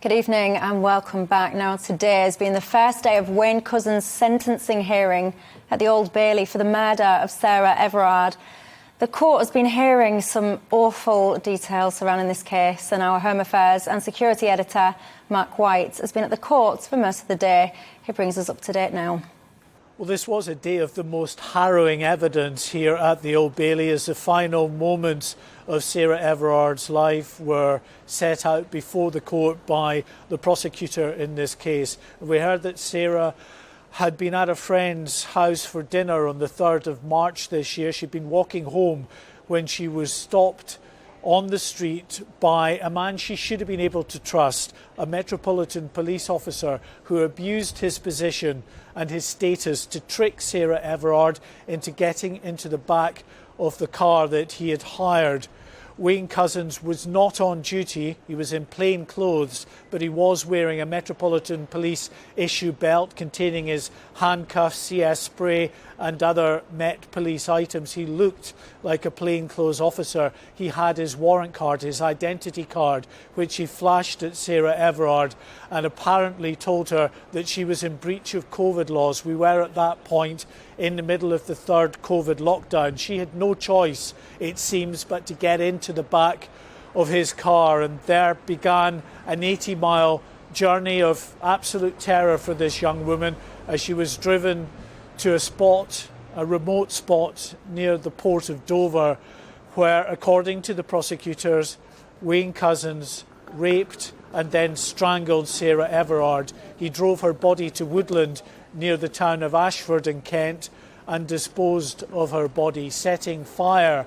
Good evening and welcome back. Now, today has been the first day of Wayne Couzen's sentencing hearing at the Old Bailey for the murder of Sarah Everard. The court has been hearing some awful details surrounding this case, and our Home Affairs and Security Editor, Mark White, has been at the courts for most of the day. He brings us up to date now. Well, this was a day of the most harrowing evidence here at the Old Bailey as the final moments of Sarah Everard's life were set out before the court by the prosecutor in this case. We heard that Sarah had been at a friend's house for dinner on the 3rd of March this year. She'd been walking home when she was stopped on the street by a man she should have been able to trust, a Metropolitan Police officer who abused his position and his status to trick Sarah Everard into getting into the back of the car that he had hired. Wayne Couzen was not on duty. He was in plain clothes, but he was wearing a Metropolitan Police issue belt containing his handcuffs, CS spray and other Met Police items. He looked like a plainclothes officer. He had his warrant card, his identity card, which he flashed at Sarah Everard and apparently told her that she was in breach of COVID laws. We were at that point in the middle of the third COVID lockdown. She had no choice, it seems, but to get into the back of his car, and there began an 80-mile journey of absolute terror for this young woman as she was driven to a remote spot near the port of Dover, where, according to the prosecutors, Wayne Couzen raped and then strangled Sarah Everard. He drove her body to woodland near the town of Ashford in Kent and disposed of her body, setting fire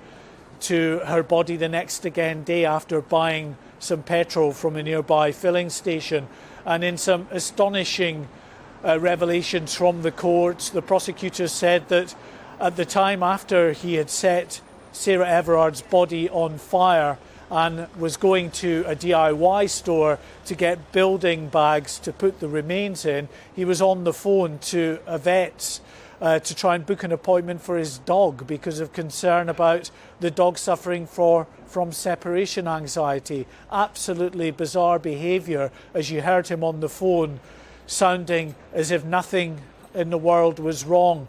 to her body the next day after buying some petrol from a nearby filling station. And in some astonishing revelations from the court, the prosecutor said that at the time after he had set Sarah Everard's body on fire and was going to a DIY store to get building bags to put the remains in, he was on the phone to a vet to try and book an appointment for his dog because of concern about the dog suffering from separation anxiety. Absolutely bizarre behaviour, as you heard him on the phone, sounding as if nothing in the world was wrong.